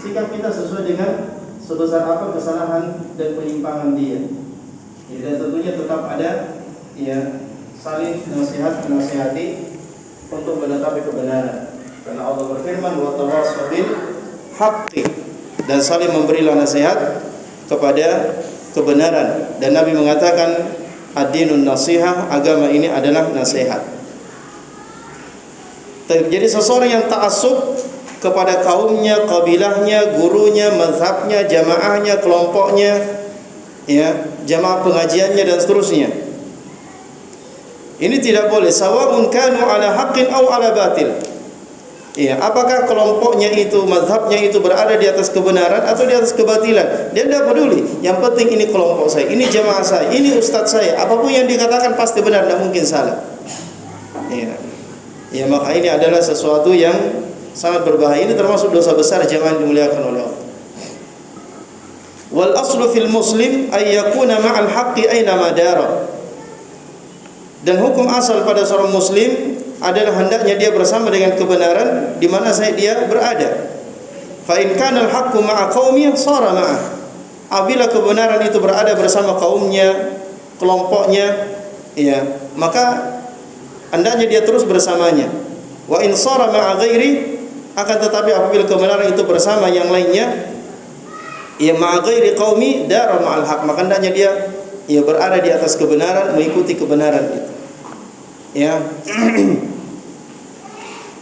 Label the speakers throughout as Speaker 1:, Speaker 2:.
Speaker 1: sikap kita sesuai dengan sebesar apa kesalahan dan penyimpangan dia. Ya, dan tentunya tetap ada ya saling menasihati untuk menetapi kebenaran. Karena Allah berfirman wa tawassaw bil haqqi, dan saling memberilah nasihat kepada kebenaran. Dan Nabi mengatakan ad-dinun nasihah, agama ini adalah nasihat. Jadi seseorang yang ta'assub kepada kaumnya, kabilahnya, gurunya, mazhabnya, jamaahnya, kelompoknya, ya, jamaah pengajiannya dan seterusnya, ini tidak boleh. Sawa'un kanu ala haqqin aw ala batil. Ya, apakah kelompoknya itu, mazhabnya itu berada di atas kebenaran atau di atas kebatilan, dia tidak peduli. Yang penting ini kelompok saya, ini jamaah saya, ini ustadz saya. Apapun yang dikatakan pasti benar, tidak mungkin salah. Ya. Ya, maka ini adalah sesuatu yang sangat berbahaya. Ini termasuk dosa besar, jangan dimuliakan oleh Allah. Wal aslu fil muslim ay yakuna ma'al haqqi aina madara. Dan hukum asal pada seorang muslim adalah hendaknya dia bersama dengan kebenaran di mana dia berada. Fa in kana al-haqqu ma'a qaumi sara ma'ah. Apabila kebenaran itu berada bersama kaumnya, kelompoknya, ya, maka hendaknya dia terus bersamanya. Wa in sara ma'a ghairi, akan tetapi apabila kebenaran itu bersama yang lainnya, ya ma'a ghairi qaumi dara ma'al haq, maka hendaknya dia ya berada di atas kebenaran, mengikuti kebenaran itu. Ya.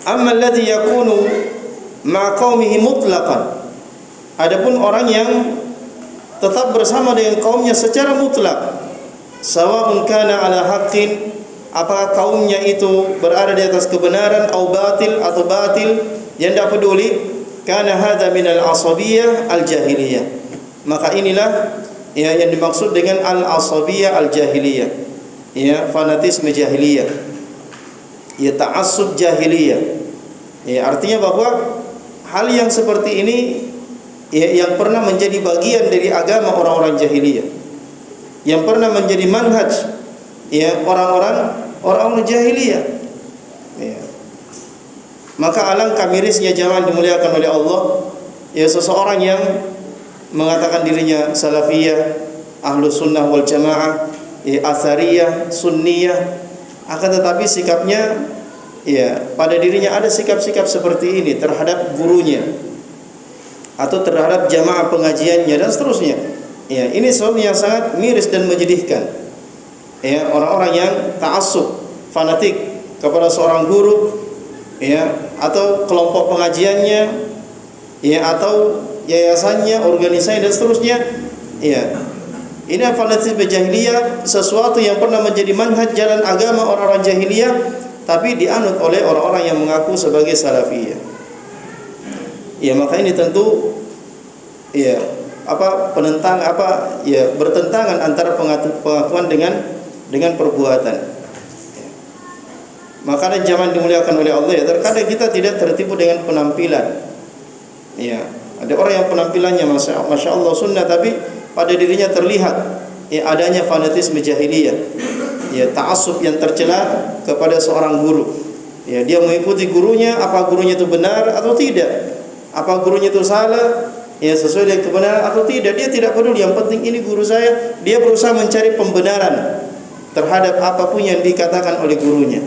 Speaker 1: Amma alladhi yakunu ma'a qaumihi mutlaqan. Adapun orang yang tetap bersama dengan kaumnya secara mutlak, sawa'un kana ala haqqin, apakah kaumnya itu berada di atas kebenaran atau batil, yang tidak peduli, kana hadza minal asabiyah al-jahiliyah. Maka inilah ya yang dimaksud dengan al-asabiyah al-jahiliyah. Ya, fanatisme jahiliyah. Ya, ta'assub jahiliyah. Ya, artinya bahwa hal yang seperti ini ya, yang pernah menjadi bagian dari agama orang-orang jahiliyah, yang pernah menjadi manhaj ya orang-orang jahiliyah. Ya. Maka alangkah mirisnya, jangan dimuliakan oleh Allah, ya, seseorang yang mengatakan dirinya salafiyah, ahlus sunnah wal jamaah, ya, athariyah, sunniyah, akan tetapi sikapnya ya pada dirinya ada sikap-sikap seperti ini terhadap gurunya atau terhadap jamaah pengajiannya dan seterusnya. Ya, ini sesuatu yang sangat miris dan menyedihkan. Ya, orang-orang yang ta'assub, fanatik kepada seorang guru, ya, atau kelompok pengajiannya, ya, atau yayasannya, organisasi dan seterusnya. Ya, ini fanatisme jahiliyah, sesuatu yang pernah menjadi manhaj jalan agama orang-orang jahiliyah, tapi dianut oleh orang-orang yang mengaku sebagai salafiyah. Ya, maka ini tentu ya bertentangan antara pengakuan dengan perbuatan. Ya. Maka jangan dimuliakan oleh Allah, ya, terkadang kita tidak tertipu dengan penampilan. Ya, ada orang yang penampilannya masya Allah sunnah, tapi pada dirinya terlihat ya adanya fanatisme jahiliyah, ya, ta'assub yang tercela kepada seorang guru. Ya, dia mengikuti gurunya, apa gurunya itu benar atau tidak, apa gurunya itu salah, ya, sesuai dengan kebenaran atau tidak, dia tidak peduli. Yang penting ini guru saya. Dia berusaha mencari pembenaran terhadap apapun yang dikatakan oleh gurunya.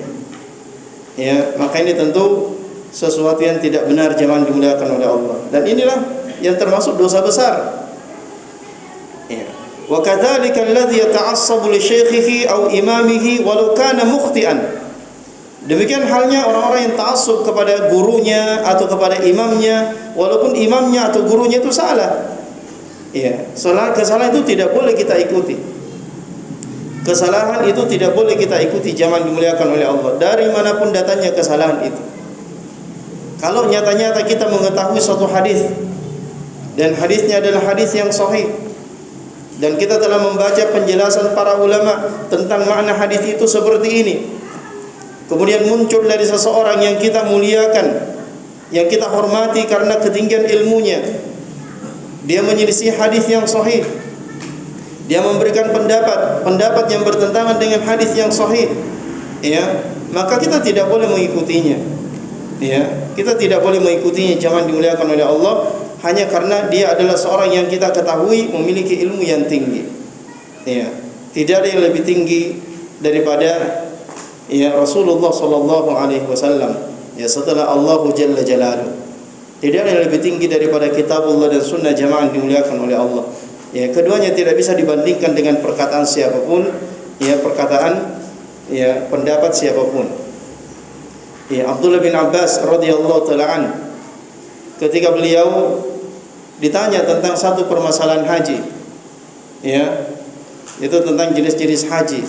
Speaker 1: Ya, maka ini tentu sesuatu yang tidak benar, jangan dimuliakan oleh Allah. Dan inilah yang termasuk dosa besar. Ya. Wa kadzalika alladhi yata'assabu li syaikhihi aw imamihi walau kana mukhti'an. Demikian halnya orang-orang yang ta'assub kepada gurunya atau kepada imamnya, walaupun imamnya atau gurunya itu salah. Ya, kesalahan itu tidak boleh kita ikuti. Kesalahan itu tidak boleh kita ikuti, jangan dimuliakan oleh Allah. Dari manapun datangnya kesalahan itu. Kalau nyata-nyata kita mengetahui suatu hadis dan hadisnya adalah hadis yang sahih, dan kita telah membaca penjelasan para ulama tentang makna hadis itu seperti ini, kemudian muncul dari seseorang yang kita muliakan, yang kita hormati karena ketinggian ilmunya, dia menyelisih hadis yang sahih, dia memberikan pendapat yang bertentangan dengan hadis yang sahih, ya, maka kita tidak boleh mengikutinya. Ya, kita tidak boleh mengikutinya, jangan dimuliakan oleh Allah. hanya karena dia adalah seorang yang kita ketahui memiliki ilmu yang tinggi. Ya, tidak ada yang lebih tinggi daripada Rasulullah sallallahu alaihi wasallam. Setelah Allah Jalla Jalaluhu. Tidak ada yang lebih tinggi daripada kitabullah dan sunnah jamaah yang dimuliakan oleh Allah. Keduanya tidak bisa dibandingkan dengan perkataan siapapun, pendapat siapapun. Abdullah bin Abbas radhiyallahu taala an, ketika beliau ditanya tentang satu permasalahan haji, itu tentang jenis-jenis haji,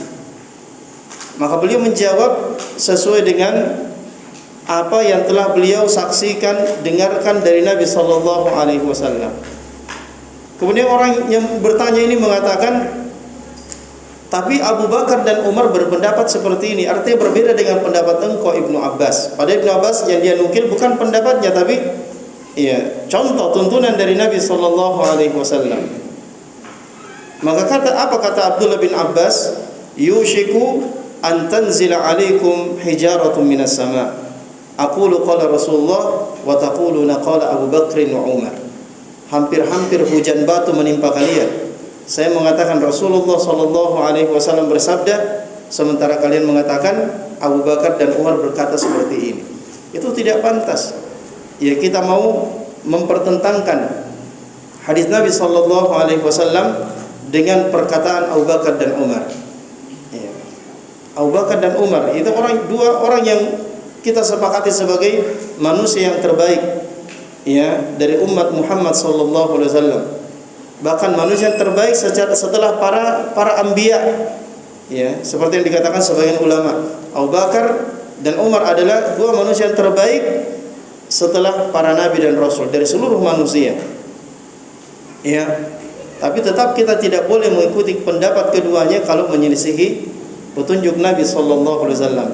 Speaker 1: maka beliau menjawab sesuai dengan apa yang telah beliau saksikan, dengarkan dari Nabi sallallahu alaihi wasallam. Kemudian orang yang bertanya ini mengatakan, tapi Abu Bakar dan Umar berpendapat seperti ini. Artinya berbeda dengan pendapat engkau Ibnu Abbas. Pada Ibnu Abbas yang dia nukil bukan pendapatnya, tapi contoh tuntunan dari Nabi sallallahu alaihi wasallam. Maka apa kata Abdullah bin Abbas? Yushiku an tanzila alaikum hijaratun minas sama'. Aqulu qala Rasulullah wa taquluna qala Abu Bakr wa Umar. Hampir-hampir hujan batu menimpa kalian. Saya mengatakan Rasulullah sallallahu alaihi wasallam bersabda, sementara kalian mengatakan Abu Bakar dan Umar berkata seperti ini. Itu tidak pantas. Kita mau mempertentangkan hadis Nabi sallallahu alaihi wasallam dengan perkataan Abu Bakar dan Umar. Abu Bakar dan Umar itu dua orang yang kita sepakati sebagai manusia yang terbaik dari umat Muhammad sallallahu alaihi wasallam. Bahkan manusia yang terbaik setelah para anbiya. Seperti yang dikatakan sebagian ulama, Abu Bakar dan Umar adalah dua manusia yang terbaik setelah para nabi dan rasul dari seluruh manusia. Tapi tetap kita tidak boleh mengikuti pendapat keduanya kalau menyelisihi petunjuk Nabi sallallahu alaihi wasallam.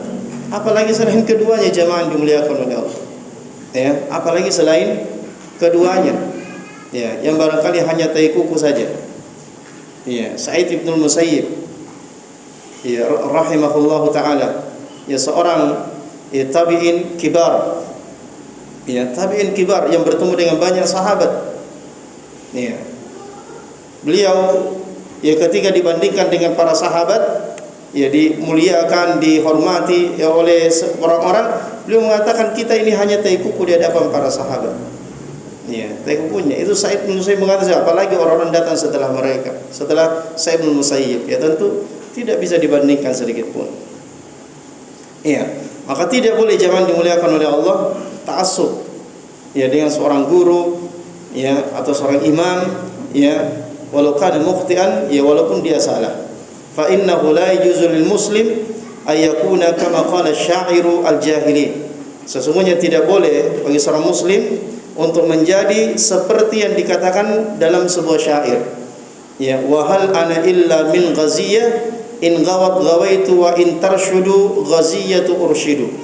Speaker 1: Apalagi selain keduanya jamaah dimuliakan oleh Allah. Apalagi selain keduanya. Yang barangkali hanya tai kuku saja. Sa'id bin Musayyib rahimahullahu taala, seorang tabi'in kibar. Tabi'in kibar yang bertemu dengan banyak sahabat. Beliau ketika dibandingkan dengan para sahabat, dimuliakan, dihormati oleh orang-orang. Beliau mengatakan kita ini hanya tai kuku di hadapan para sahabat. Tai kukunya. Itu Sa'id bin Musayyib mengatakan, apalagi orang-orang datang setelah mereka, setelah Sa'id bin Musayyib, tentu tidak bisa dibandingkan sedikit pun. Maka tidak boleh jamaah dimuliakan oleh Allah ta'assub dengan seorang guru atau seorang imam, walau kana mukhtian, walaupun dia salah. Fa innahu la yajuzu lil muslim ay yakuna kama qala asy-syairu al-jahili. Sesungguhnya tidak boleh bagi seorang muslim untuk menjadi seperti yang dikatakan dalam sebuah syair. Wa hal ana illa min ghaziyah in ghawat ghawaitu wa in tarshudu ghaziyatu urshidu.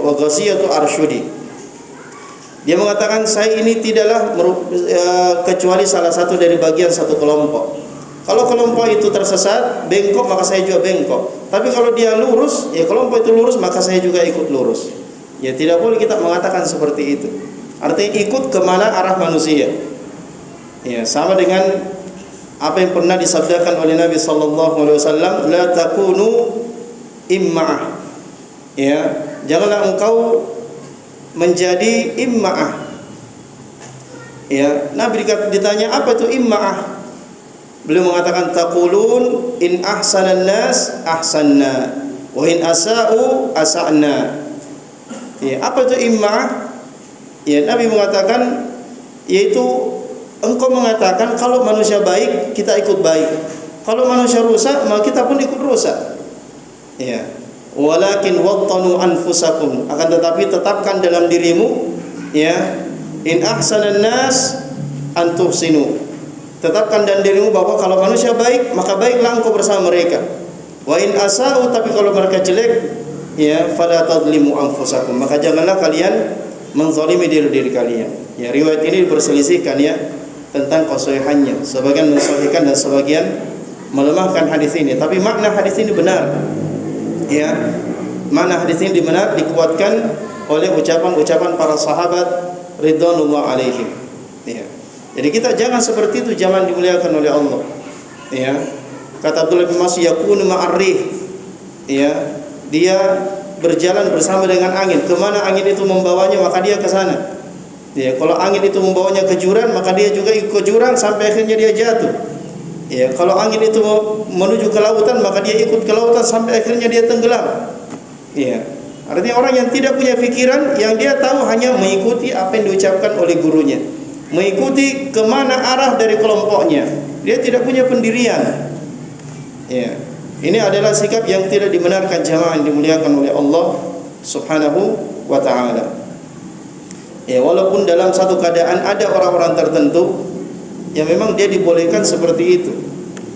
Speaker 1: Wa ghaziyatu arshudi. Dia mengatakan saya ini tidaklah kecuali salah satu dari bagian satu kelompok. Kalau kelompok itu tersesat, bengkok, maka saya juga bengkok. Tapi kalau dia lurus, kelompok itu lurus, maka saya juga ikut lurus. Tidak boleh kita mengatakan seperti itu. Artinya ikut kemana arah manusia. Sama dengan apa yang pernah disabdakan oleh Nabi sallallahu alaihi wasallam, la takunu imma'ah. Janganlah engkau menjadi imma'ah. Nabi ditanya apa itu imma'ah? Beliau mengatakan taqulun in ahsanan nas ahsanna wa in asa'u asa'na. Apa itu imma'ah? Nabi mengatakan yaitu engkau mengatakan kalau manusia baik kita ikut baik, kalau manusia rusak maka kita pun ikut rusak. Walakin wattanu anfusakum, akan tetapi tetapkan dalam dirimu in ahsanan nas an tuhsinu. Tetapkan dalam dirimu bahwa kalau manusia baik, maka baiklah engkau bersama mereka. Wa in asa'u, tapi kalau mereka jelek, fala tadlimu anfusakum, maka janganlah kalian menzalimi diri kalian. Riwayat ini berselisihkan tentang kesahihannya. Sebagian mensahihkan dan sebagian melemahkan hadis ini. Tapi makna hadis ini benar. Makna hadis ini benar, dikuatkan oleh ucapan-ucapan para sahabat ridwanullah alaihim. Ya. Jadi kita jangan seperti itu, jangan dimuliakan oleh Allah. Ya. Kata Abdullah bin Mas'ud, yakunu ma'arrih. Ya. Dia berjalan bersama dengan angin. Kemana angin itu membawanya, maka dia ke sana. Ya, kalau angin itu membawanya ke jurang, maka dia juga ikut ke jurang sampai akhirnya dia jatuh. Ya, kalau angin itu menuju ke lautan, maka dia ikut ke lautan sampai akhirnya dia tenggelam. Ya. Artinya orang yang tidak punya pikiran, yang dia tahu hanya mengikuti apa yang diucapkan oleh gurunya, mengikuti kemana arah dari kelompoknya. Dia tidak punya pendirian. Ya. Ini adalah sikap yang tidak dibenarkan jamaah yang dimuliakan oleh Allah Subhanahu wa taala. Ya, walaupun dalam satu keadaan ada orang-orang tertentu yang memang dia dibolehkan seperti itu.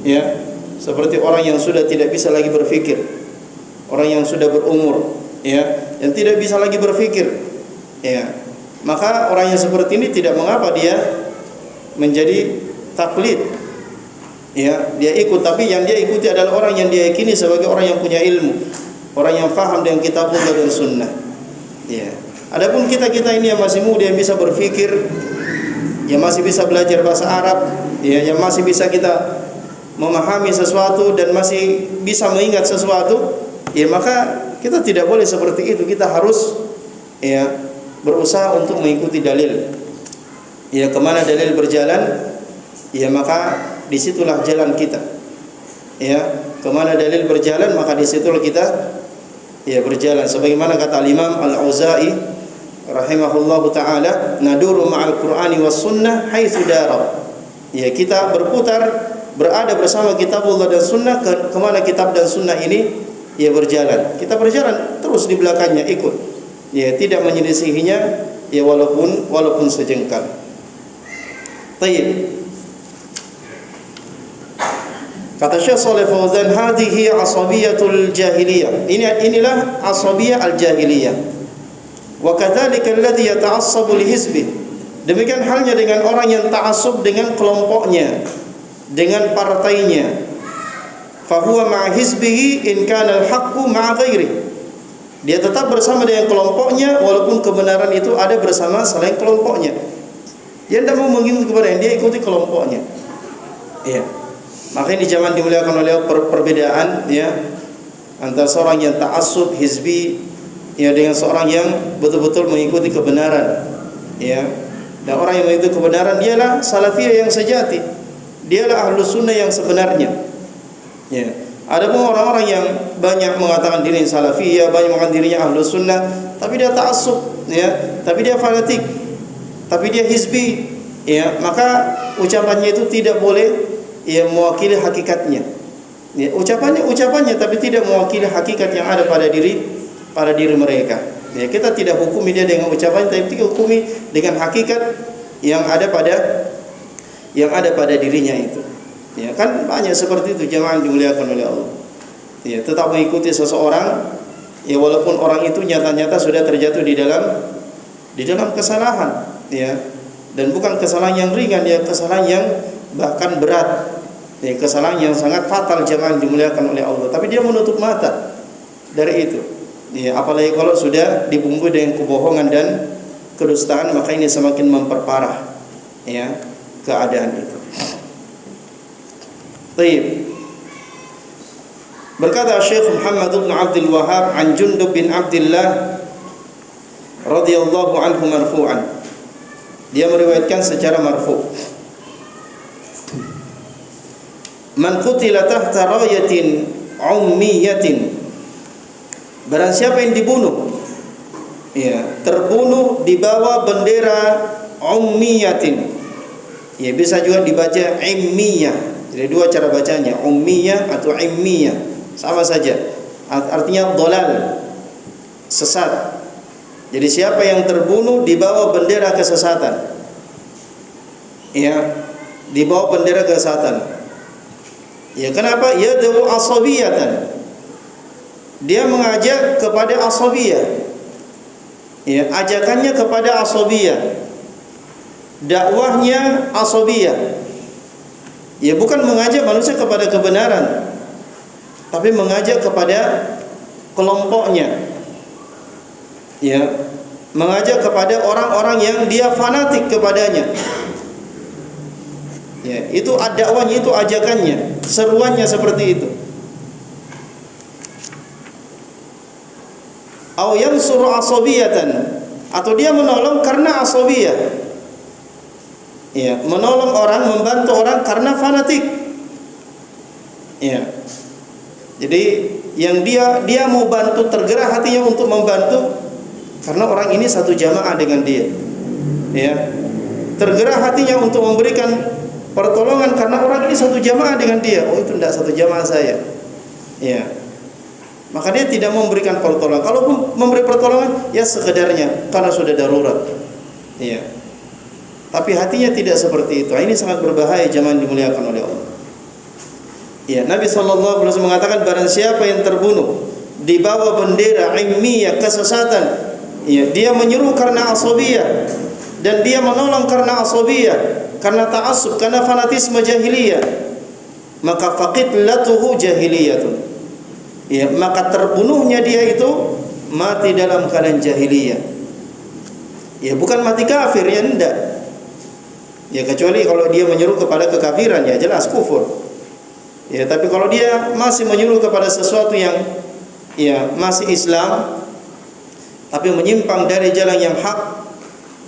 Speaker 1: Ya. Seperti orang yang sudah tidak bisa lagi berpikir. Orang yang sudah berumur, ya, yang tidak bisa lagi berpikir. Ya. Maka orang yang seperti ini tidak mengapa dia menjadi taklid. Ya, dia ikut, tapi yang dia ikuti adalah orang yang dia yakini sebagai orang yang punya ilmu, orang yang faham dengan kitabullah dan sunnah. Ya. Adapun kita-kita ini yang masih muda, yang bisa berpikir, yang masih bisa belajar bahasa Arab, ya, yang masih bisa kita memahami sesuatu dan masih bisa mengingat sesuatu, ya, maka kita tidak boleh seperti itu. Kita harus, ya, berusaha untuk mengikuti dalil. Ya, kemana dalil berjalan, ya, maka disitulah jalan kita. Ya, kemana dalil berjalan, maka disitulah kita, ya, berjalan. Sebagaimana kata Imam Al-Auza'i rahimahullahu taala, naduru ma'al Qur'ani was sunnah haitsu dara. Ya, kita berputar, berada bersama kitabullah dan sunnah kemana kitab dan sunnah ini, ya, berjalan. Kita berjalan terus di belakangnya, ikut. Ya, tidak menyelisihinya, ya, walaupun sejengkal. Baik. Kata Syekh Shalih Fauzan, hadhihi asabiyatul jahiliyah. Inilah asabiyah al-jahiliyah. Wa kadzalika alladhi yata'assabu li hizbih. Demikian halnya dengan orang yang ta'assub dengan kelompoknya, dengan partainya. Fa huwa ma'a hizbihi in kana al-haqqu ma'a ghairihi. Dia tetap bersama dengan kelompoknya walaupun kebenaran itu ada bersama selain kelompoknya. Dia tidak mau mengikuti kebenaran, dia ikuti kelompoknya. Iya. Makanya di zaman dimuliakan oleh perbedaan, ya, antara seorang yang ta'assub hizbi, ya, dengan seorang yang betul-betul mengikuti kebenaran, ya. Dan orang yang mengikuti kebenaran dialah salafiyah yang sejati. Dialah ahlus sunnah yang sebenarnya. Ya. Adapun orang-orang yang banyak mengatakan dirinya salafiyah, banyak mengatakan dirinya ahlus sunnah, tapi dia ta'assub, ya, tapi dia fanatik, tapi dia hizbi, ya, maka ucapannya itu tidak boleh, ya, mewakili hakikatnya. Ya, ucapannya tapi tidak mewakili hakikat yang ada pada diri mereka. Ya, kita tidak hukumi dia dengan ucapan, tapi kita hukumi dengan hakikat yang ada pada dirinya itu. Ya, kan banyak seperti itu jamaah yang dimuliakan oleh Allah. Ya, tetap mengikuti seseorang, ya, walaupun orang itu nyata-nyata sudah terjatuh di dalam kesalahan, ya. Dan bukan kesalahan yang ringan, ya, kesalahan yang bahkan berat, ya, kesalahan yang sangat fatal jamaah dimuliakan oleh Allah. Tapi dia menutup mata dari itu. Ya, apalagi kalau sudah dibumbui dengan kebohongan dan kedustaan, maka ini semakin memperparah, ya, keadaan itu. Baik. Berkata Syekh Muhammad bin Abdul Wahhab an Jundub bin Abdullah radhiyallahu anhu marfu'an. Dia meriwayatkan secara marfu'. Man qutila tahta rayatin ummiyatin. Barang siapa yang dibunuh, ya, terbunuh di bawah bendera ummiyatin. Ya, bisa juga dibaca immiyah. Jadi dua cara bacanya, ummiyah atau immiyah, sama saja. Artinya dhalal, sesat. Jadi siapa yang terbunuh di bawah bendera kesesatan, ya, di bawah bendera kesesatan. Ya, kenapa? Yad'u asabiyatan. Dia mengajak kepada asabiyah. Ya, ajakannya kepada asabiyah. Dakwahnya asabiyah. Ya, bukan mengajak manusia kepada kebenaran, tapi mengajak kepada kelompoknya. Ya, mengajak kepada orang-orang yang dia fanatik kepadanya. Ya, itu dakwahnya, itu ajakannya, seruannya seperti itu. Au yansuru asabiyatan, atau dia menolong karena asabiyah. Ya, menolong orang, membantu orang karena fanatik. Ya. Jadi yang dia mau bantu, tergerak hatinya untuk membantu karena orang ini satu jamaah dengan dia. Ya. Tergerak hatinya untuk memberikan pertolongan karena orang ini satu jamaah dengan dia. Oh, itu tidak satu jamaah saya. Ya. Maka dia tidak memberikan pertolongan. Kalaupun memberi pertolongan, ya sekedarnya karena sudah darurat. Ya. Tapi hatinya tidak seperti itu. Ini sangat berbahaya, jamaah dimuliakan oleh Allah. Ya, Nabi sallallahu alaihi wasallam mengatakan barang siapa yang terbunuh di bawah bendera ilmiah kesesatan, ya, dia menyeru karena asabiyah dan dia menolong karena asabiyah, karena ta'assub, karena fanatisme jahiliyah, maka faqidlatuhu jahiliyatun. Ya, maka terbunuhnya dia itu mati dalam keadaan jahiliyah. Ya, bukan mati kafir, ya enggak. Ya, kecuali kalau dia menyuruh kepada kekafiran, ya jelas kufur. Ya, tapi kalau dia masih menyuruh kepada sesuatu yang ya masih Islam tapi menyimpang dari jalan yang hak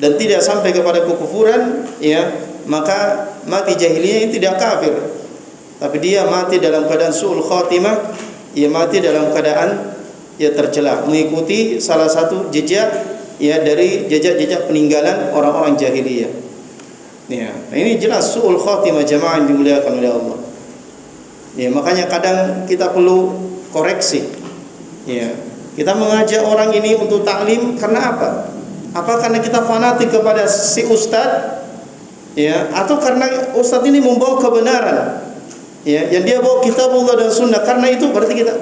Speaker 1: dan tidak sampai kepada kekufuran, ya, maka mati jahiliyah itu tidak kafir. Tapi dia mati dalam keadaan su'ul khatimah, ia mati dalam keadaan ya tercela, mengikuti salah satu jejak ya dari jejak-jejak peninggalan orang-orang jahiliyah. Ya, nah ini jelas su'ul khatimah, jamaah yang dimuliakan oleh Allah. Ya, makanya kadang kita perlu koreksi. Ya, kita mengajak orang ini untuk taklim karena apa? Apa karena kita fanatik kepada si ustadz? Ya, atau karena ustadz ini membawa kebenaran? Ya, yang dia bawa kitabullah dan sunnah, karena itu berarti kita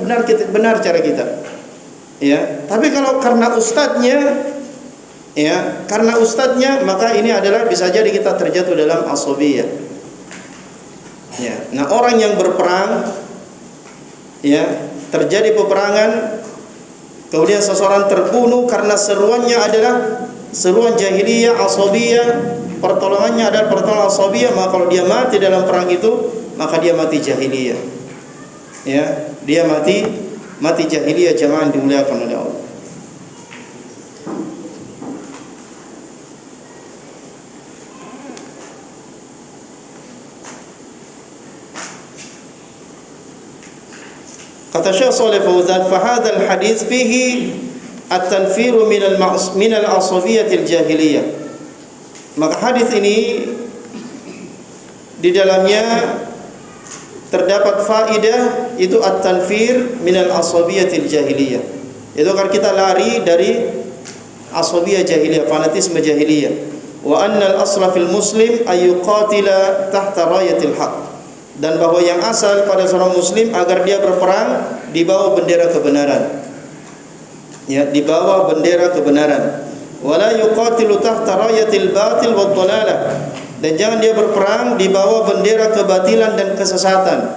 Speaker 1: benar cara kita. Ya, tapi kalau karena ustadznya, ya, karena ustadznya, maka ini adalah bisa jadi kita terjatuh dalam asabiyah. Ya, nah orang yang berperang, ya, terjadi peperangan, kemudian seseorang terbunuh karena seruannya adalah seruan jahiliyah, asabiyah, pertolongannya adalah pertolongan asabiyah, maka kalau dia mati dalam perang itu, maka dia mati jahiliyah. Ya, dia mati jahiliyah, jamaah dimuliakan oleh Allah. Kata Syekh Shalih Fauzan, "Fahadzal hadits fihi at-tanfiru min al-asabiyatil jahiliyah." Maka hadis ini di dalamnya terdapat faedah, itu at-tanfir min al-asabiyatil jahiliyah. Itu agar kita lari dari asabiyah jahiliyah, fanatisme jahiliyah. Wa anna al-asla fil muslim ay yuqatila tahta rayatil haqq. Dan bahwa yang asal pada seorang muslim agar dia berperang di bawah bendera kebenaran. Ya, di bawah bendera kebenaran. Wala yuqatilu tahta rayatil batil wad dhalalah. Dan jangan dia berperang di bawah bendera kebatilan dan kesesatan.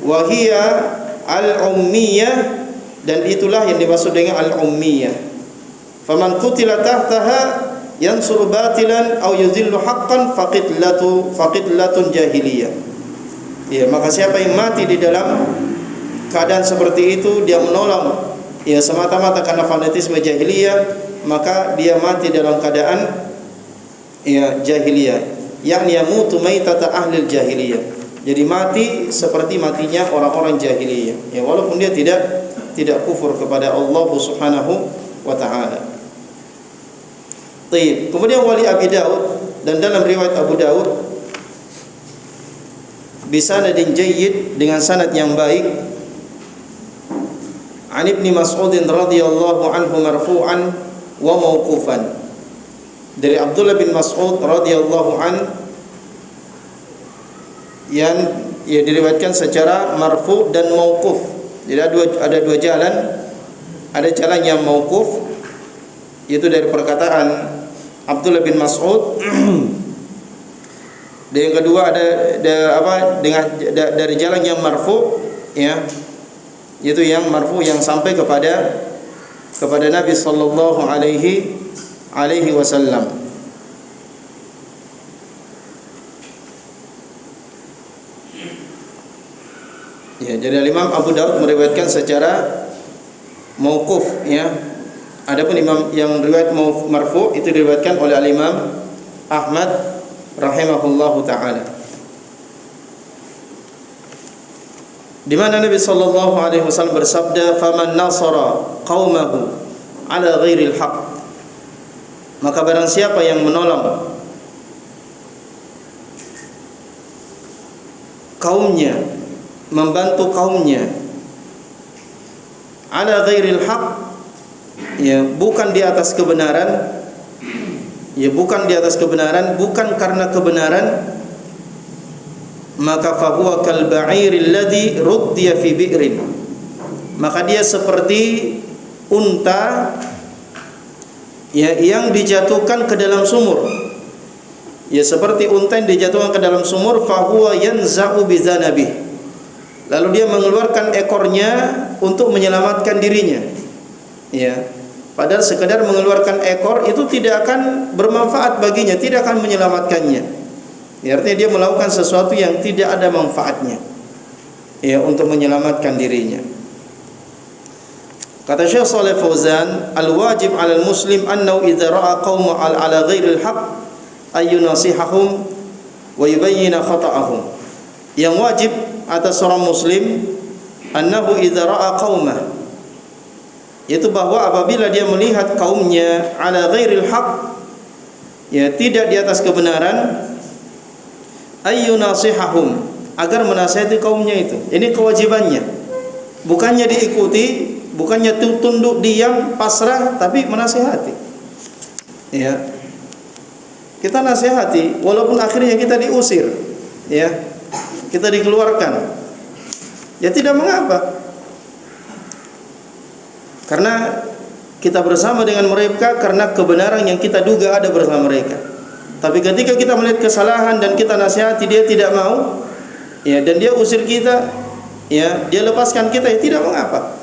Speaker 1: Wa hiya al-ummiyah, dan itulah yang dimaksud dengan al-ummiyah. Faman qutila tahtaha yansuru batilan aw yuzillu haqqan faqidlatun jahiliyah. Ya, maka siapa yang mati di dalam keadaan seperti itu, dia menolong ya semata-mata karena fanatisme jahiliyah, maka dia mati dalam keadaan ya jahiliyah, yakni yamutu maitata ahlil jahiliyah. Jadi mati seperti matinya orang-orang jahiliyah. Ya, walaupun dia tidak kufur kepada Allah Subhanahu wa taala. Baik. Kemudian wali Abi Daud, dan dalam riwayat Abu Daud bisanadin jayyid, dengan sanad yang baik, an Ibnu Mas'ud radhiyallahu anhu marfu'an wa mauqufan, dari Abdullah bin Mas'ud radhiyallahu an, yang diriwayatkan secara marfu' dan mauquf. Jadi ada dua jalan. Ada jalan yang mauquf, yaitu dari perkataan Abdullah bin Mas'ud. Dan yang kedua dari jalan yang marfu, ya, yaitu yang marfu yang sampai kepada Nabi sallallahu alaihi wasallam. Ya, jadi Imam Abu Daud meriwayatkan secara mauquf ya. Adapun imam yang riwayat marfu itu diriwayatkan oleh Imam Ahmad rahimahullahu taala. Di mana Nabi sallallahu alaihi wasallam bersabda, "Faman nasara qaumahu ala ghairil haqq." Maka barang siapa yang menolong kaumnya, membantu kaumnya ala ghairil haq, ya bukan di atas kebenaran, ya bukan di atas kebenaran, bukan karena kebenaran, maka fahuwa kal ba'iril ladzi ruddiya fi bi'rin, maka dia seperti unta ya yang dijatuhkan ke dalam sumur. Ya seperti unta yang dijatuhkan ke dalam sumur, fahuwa yanza'u bidzanabi, lalu dia mengeluarkan ekornya untuk menyelamatkan dirinya. Ya, padahal sekedar mengeluarkan ekor itu tidak akan bermanfaat baginya, tidak akan menyelamatkannya. Ya, artinya dia melakukan sesuatu yang tidak ada manfaatnya, ya, untuk menyelamatkan dirinya. Kata Syekh Shalih Fauzan, al-wajib 'alal muslim annahu idza ra'a qauman 'ala ghairil haqq ayyunasihahum wa yubayyina khata'ahum. Yang wajib atas seorang muslim annahu idza ra'a qaumah, yaitu bahwa apabila dia melihat kaumnya ala ghairil haq, ya tidak di atas kebenaran, ayyunasihahum, agar menasihati kaumnya itu. Ini kewajibannya, bukannya diikuti, bukannya tunduk diam pasrah, tapi menasihati. Ya, kita nasihati walaupun akhirnya kita diusir, ya, kita dikeluarkan, ya tidak mengapa, karena kita bersama dengan mereka karena kebenaran yang kita duga ada bersama mereka. Tapi ketika kita melihat kesalahan dan kita nasihati, dia tidak mau, ya, dan dia usir kita, ya, dia lepaskan kita, ya tidak mengapa.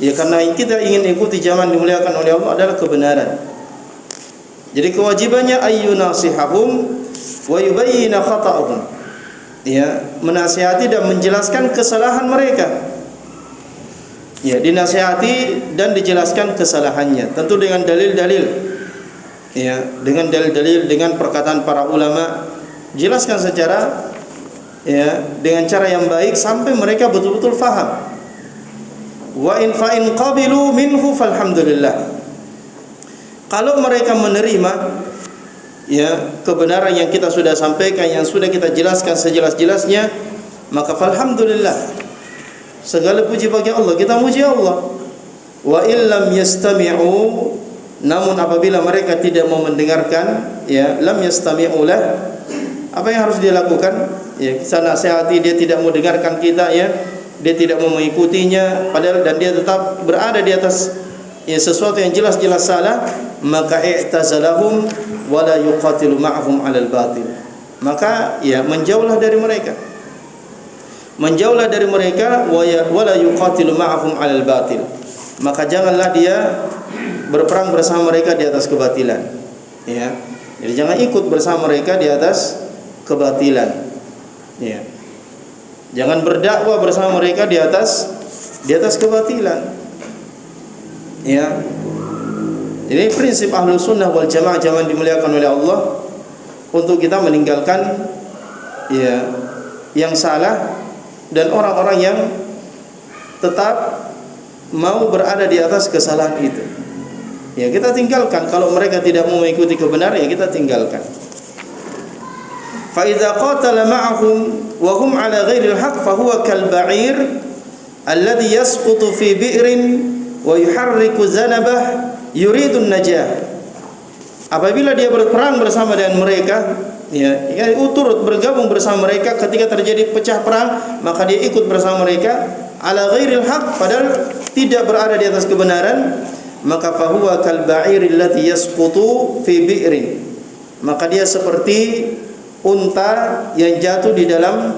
Speaker 1: Ya, karena kita ingin ikuti zaman dimuliakan oleh Allah adalah kebenaran. Jadi kewajibannya ayyunasihahum wa yubayyina khata'ahum, ya, menasihati dan menjelaskan kesalahan mereka. Ya, dinasihati dan dijelaskan kesalahannya, tentu dengan dalil-dalil, ya, dengan dalil-dalil, dengan perkataan para ulama, jelaskan secara, ya, dengan cara yang baik sampai mereka betul-betul faham. Wa in fa in qabilu minhu falhamdulillah. Kalau mereka menerima, ya, kebenaran yang kita sudah sampaikan, yang sudah kita jelaskan sejelas-jelasnya, maka falhamdulillah, segala puji bagi Allah, kita muji Allah. Wa illam yastami'u, namun apabila mereka tidak mau mendengarkan, ya, lam yastami'u lah, apa yang harus dia lakukan? Ya, kita nasihati, dia tidak mau dengarkan kita, ya, dia tidak mau mengikutinya, padahal dan dia tetap berada di atas, ya, sesuatu yang jelas-jelas salah, maka i'tazalahum wa la yuqatilu ma'hum 'alal batil. Maka, ya, menjauhlah dari mereka. Menjauhlah dari mereka, wa la yuqatilu ma'hum 'alal batil. Maka janganlah dia berperang bersama mereka di atas kebatilan. Ya. Jadi jangan ikut bersama mereka di atas kebatilan. Ya. Jangan berdakwah bersama mereka di atas kebatilan. Ya. Jadi prinsip Ahlus Sunnah wal Jamaah jangan dimuliakan oleh Allah, untuk kita meninggalkan, ya, yang salah dan orang-orang yang tetap mau berada di atas kesalahan itu. Ya, kita tinggalkan. Kalau mereka tidak mau mengikuti kebenaran, ya kita tinggalkan. Fa idza qatala ma'ahum wa hum 'ala ghairil haqq fa huwa kal ba'ir alladhi yasqutu fi bi'rin wa yuharriku zanabah yuridun najah. Apabila dia berperang bersama dengan mereka, ya, turut bergabung bersama mereka ketika terjadi pecah perang, maka dia ikut bersama mereka ala ghairil haq, padahal tidak berada di atas kebenaran, maka fahuwa kal ba'iril ladzi yasqutu fi bi'rin, maka dia seperti unta yang jatuh di dalam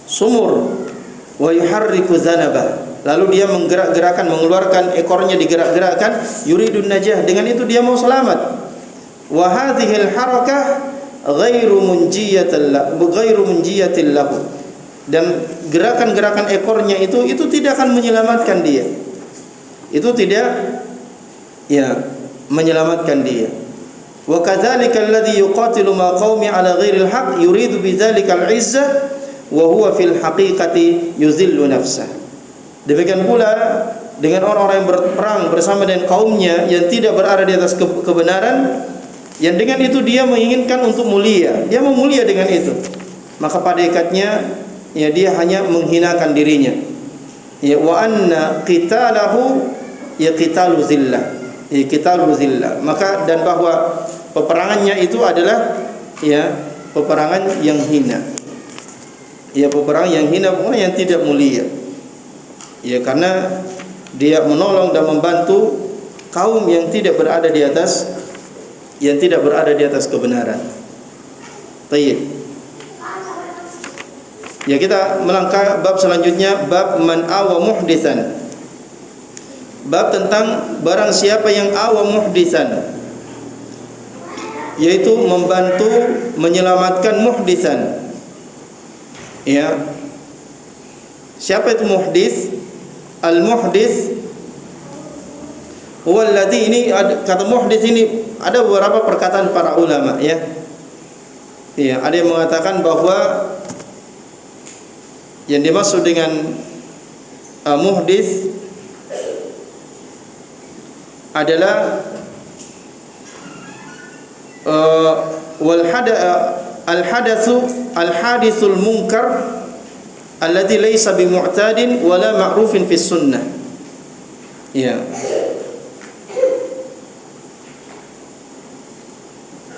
Speaker 1: sumur, wa yuharriku zanabah, lalu dia menggerak-gerakkan, mengeluarkan ekornya, digerak-gerakkan, yuridun najah, dengan itu dia mau selamat. Wa hadhil harakah ghairu munjiyatin lahu, dan gerakan-gerakan ekornya itu tidak akan menyelamatkan dia. Itu tidak menyelamatkan dia. Wa kadzalika alladhi yuqatilu ma qaumi ala ghairil haqq yuridu bidzalika al-'izzah wa huwa fil haqiqati yuzillu nafsah. Demikian pula dengan orang-orang yang berperang bersama dengan kaumnya yang tidak berada di atas kebenaran, yang dengan itu dia menginginkan untuk mulia, dia mau mulia dengan itu, maka pada ikatnya dia hanya menghinakan dirinya. Wa anna qitalahu qitalu zillah. Qitalu zillah. Maka dan bahwa peperangannya itu adalah peperangan yang hina. Peperangan yang hina, peperangan yang tidak mulia. Karena dia menolong dan membantu kaum yang tidak berada di atas kebenaran. Baik. Kita melangkah bab selanjutnya, bab man awa muhditsan. Bab tentang barang siapa yang awa muhditsan, yaitu membantu menyelamatkan muhditsan. Siapa itu muhdits? Al-muhdits huwa alladhi, ini kata muhdits ini ada beberapa perkataan para ulama ada yang mengatakan bahwa yang dimaksud dengan muhdits adalah al-hadithul munkar alladzi laysa bimu'tadin wala ma'rufin fis sunnah.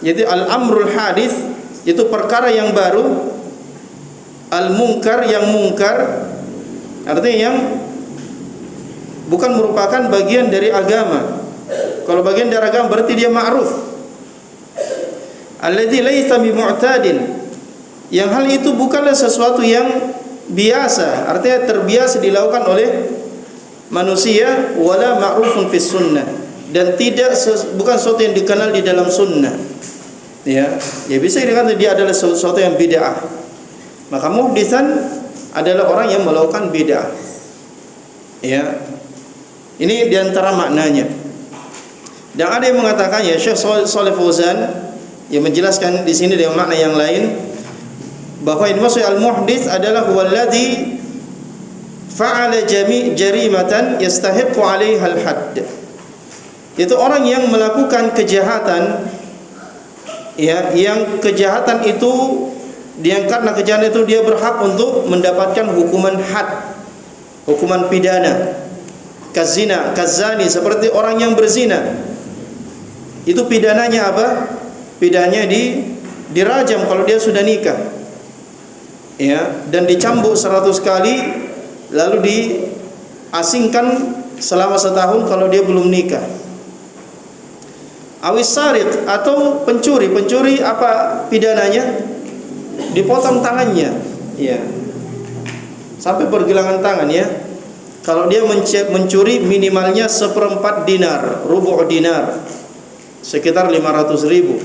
Speaker 1: Jadi al-amrul hadis itu perkara yang baru, al-munkar yang mungkar artinya yang bukan merupakan bagian dari agama. Kalau bagian dari agama berarti dia ma'ruf. Alladzi laysa bimu'tadin, yang hal itu bukanlah sesuatu yang biasa, artinya terbiasa dilakukan oleh manusia, wala ma'rufun fis sunnah, dan bukan sesuatu yang dikenal di dalam sunnah. Bisa dikatakan dia adalah sesuatu yang bid'ah. Maka muhditsan adalah orang yang melakukan bid'ah. Ini diantara maknanya. Dan ada yang mengatakan, Syekh Shalih Fauzan yang menjelaskan di sini dengan makna yang lain, bahwa yang dimaksud al-muhdits adalah huwallazi fa'ala jarimatan yastahiqqu 'alaiha al-hadd. Itu orang yang melakukan kejahatan, yang kejahatan itu karena kejahatan itu dia berhak untuk mendapatkan hukuman had, hukuman pidana. Kazina, kazani, seperti orang yang berzina. Itu pidananya apa? Pidananya dirajam kalau dia sudah nikah. Dan dicambuk 100 kali, lalu diasingkan selama setahun kalau dia belum nikah. Awis sariq, atau pencuri apa pidananya? Dipotong tangannya, sampai pergelangan tangan. Kalau dia mencuri minimalnya 1/4 dinar, rubu' dinar, sekitar 500.000.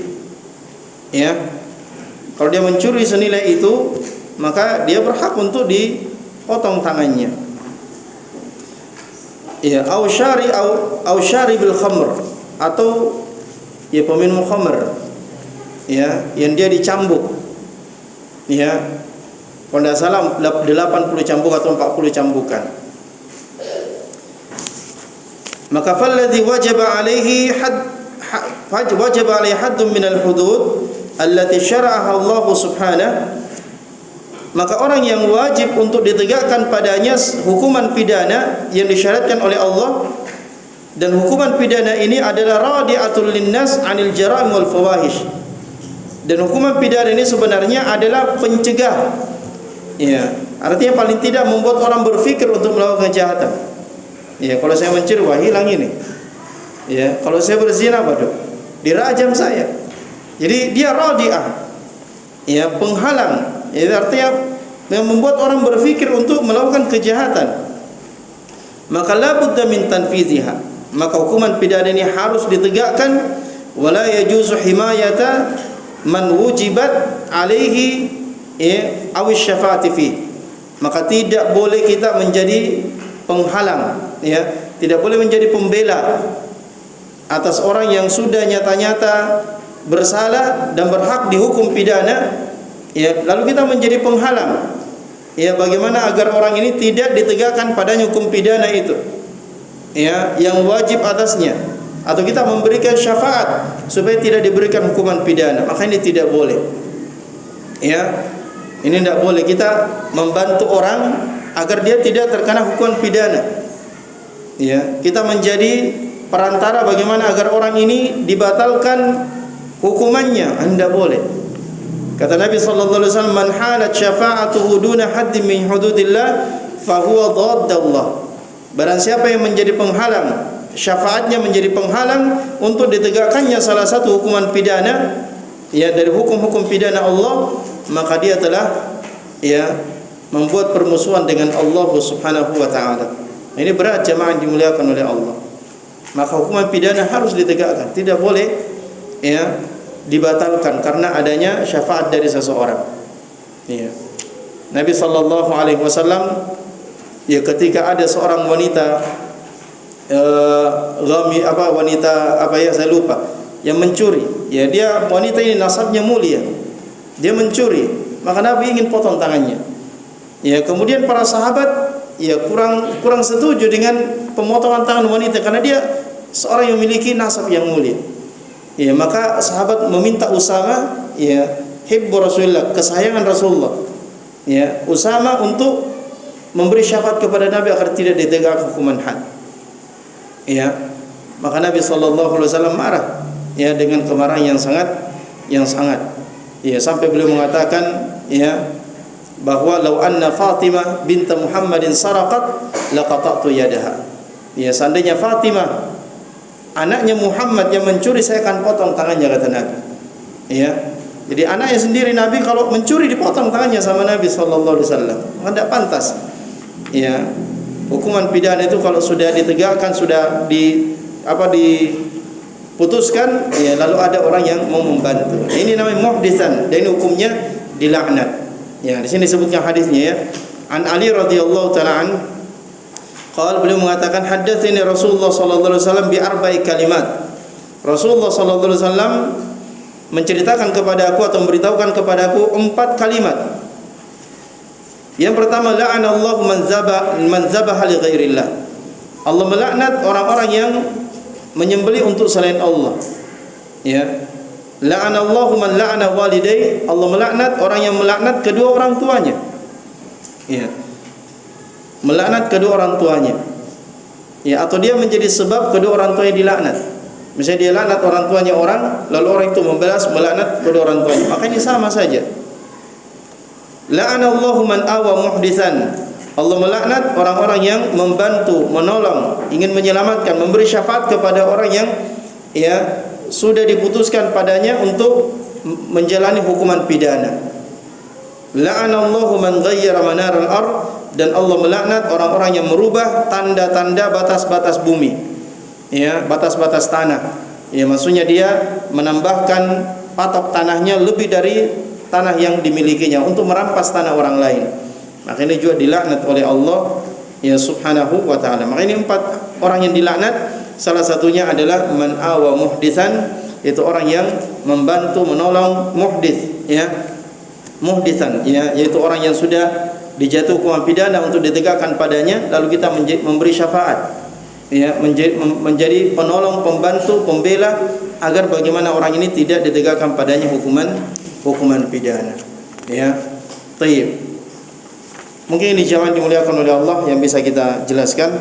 Speaker 1: Kalau dia mencuri senilai itu, maka dia berhak untuk dipotong tangannya. Au syari bil khamr, atau peminum khamr, yang dia dicambuk. Kalau tidak salah 80 cambuk atau 40 cambukan. Maka falladhi wajaba alaihi haddun minal hudud allati syara'aha Allah subhanahu, maka orang yang wajib untuk ditegakkan padanya hukuman pidana yang disyaratkan oleh Allah, dan hukuman pidana ini adalah radi'atul linnas 'anil jara'im wal fawahish, dan hukuman pidana ini sebenarnya adalah pencegah, artinya paling tidak membuat orang berpikir untuk melakukan kejahatan. Kalau saya mencuri, wah hilang ini. Kalau saya berzina, waduh, dirajam saya. Jadi dia radi'ah, penghalang, artinya yang membuat orang berpikir untuk melakukan kejahatan. Maka la budda min tanfiziha, maka hukuman pidana ini harus ditegakkan. Wala yajuzu himayata man wujibat alaihi aw syafa'ati fi, maka tidak boleh kita menjadi penghalang, ya, tidak boleh menjadi pembela atas orang yang sudah nyata-nyata bersalah dan berhak dihukum pidana, ya, lalu kita menjadi penghalang, ya, bagaimana agar orang ini tidak ditegakkan padanya hukum pidana itu, ya, yang wajib atasnya, atau kita memberikan syafaat supaya tidak diberikan hukuman pidana, maka ini tidak boleh, ya, ini tidak boleh kita membantu orang agar dia tidak terkena hukuman pidana, ya, kita menjadi perantara bagaimana agar orang ini dibatalkan hukumannya, tidak boleh. Kata Nabi sallallahu alaihi wasallam, "Man halat syafa'atuhu duna haddin min hududillah fa huwa dhaddallah." Barang siapa yang menjadi penghalang, syafaatnya menjadi penghalang untuk ditegakkannya salah satu hukuman pidana, ya, dari hukum-hukum pidana Allah, maka dia telah, ya, membuat permusuhan dengan Allah Subhanahu wa taala. Ini berat jemaah yang dimuliakan oleh Allah. Maka hukuman pidana harus ditegakkan, tidak boleh, ya, dibatalkan karena adanya syafaat dari seseorang. Ya. Nabi sallallahu alaihi wasallam, ya, ketika ada seorang wanita saya lupa, yang mencuri, ya, dia wanita ini nasabnya mulia, dia mencuri, maka Nabi ingin potong tangannya. Ya, kemudian para sahabat, ya, kurang setuju dengan pemotongan tangan wanita karena dia seorang yang memiliki nasab yang mulia. Ya, maka sahabat meminta Usama, ya, hibbu Rasulullah, kesayangan Rasulullah, ya, Usama untuk memberi syafaat kepada Nabi agar tidak ditegakkan hukuman had. Ya, maka Nabi sallallahu alaihi wasallam marah, ya, dengan kemarahan yang sangat, ya, sampai beliau mengatakan, ya, bahwa law anna Fatimah bint Muhammadin saraqat laqata'tu yadaha. Ya, seandainya Fatimah anaknya Muhammad yang mencuri, saya akan potong tangannya, kata Nabi. Ya, jadi anaknya sendiri Nabi kalau mencuri dipotong tangannya sama Nabi sallallahu alaihi wasallam. Tidak pantas. Ya, hukuman pidana itu kalau sudah ditegakkan, sudah diputuskan, ya, lalu ada orang yang mau membantu. Ini namanya muhditsan, dan ini hukumnya dilaknat. Ya, di sini disebutkan hadisnya, ya. An Ali radhiyallahu taala an, qala, beliau mengatakan, haddatsani Rasulullah sallallahu alaihi wasallam bi arba'i kalimat. Rasulullah sallallahu alaihi wasallam menceritakan kepada aku atau memberitahukan kepadaku 4 kalimat. Yang pertama, la'anallahu man zabaha li ghairillah. Allah melaknat orang-orang yang menyembelih untuk selain Allah. Ya. La'anallahu man la'ana walidayhi. Allah melaknat orang yang melaknat kedua orang tuanya. Ya. Melaknat kedua orang tuanya. Ya, atau dia menjadi sebab kedua orang tuanya dilaknat. Misalnya dia laknat orang tuanya orang, lalu orang itu membalas melaknat kedua orang tuanya. Maka ini sama saja. La'anallahu man awa muhditsan. Allah melaknat orang-orang yang membantu, menolong, ingin menyelamatkan, memberi syafaat kepada orang yang, ya, sudah diputuskan padanya untuk menjalani hukuman pidana. La'anallahu man ghayyara manaral ardh. Dan Allah melaknat orang-orang yang merubah tanda-tanda batas-batas bumi, ya, batas-batas tanah. Ya, maksudnya dia menambahkan patok tanahnya lebih dari tanah yang dimilikinya untuk merampas tanah orang lain. Maka ini juga dilaknat oleh Allah, ya, subhanahu wa ta'ala. Maka ini 4 orang yang dilaknat. Salah satunya adalah man awa muhditsan, yaitu orang yang membantu menolong muhdits, ya, muhditsan, ya, yaitu orang yang sudah dijatuh hukuman pidana untuk ditegakkan padanya, lalu kita memberi syafaat, ya, menjadi penolong, pembantu, pembela agar bagaimana orang ini tidak ditegakkan padanya hukuman pidana. Ya, tayyib. Mungkin ini jawaban dimuliakan oleh Allah yang bisa kita jelaskan.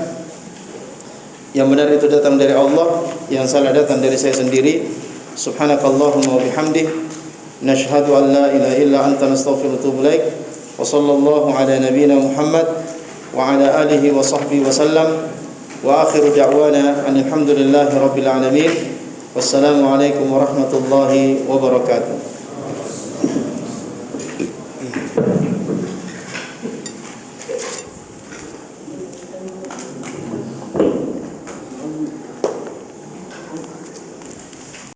Speaker 1: Yang benar itu datang dari Allah, yang salah datang dari saya sendiri. Subhanakallahumma wa bihamdik, nashhadu an la ilaha illa anta, nastaghfiruka wa natubu ilaik. Wa sallallahu ala nabiyyina Muhammad wa ala alihi wa sahbihi wa sallam. Wa akhiru da'wana alhamdulillahi rabbil alamin. Wassalamu alaikum warahmatullahi wabarakatuh.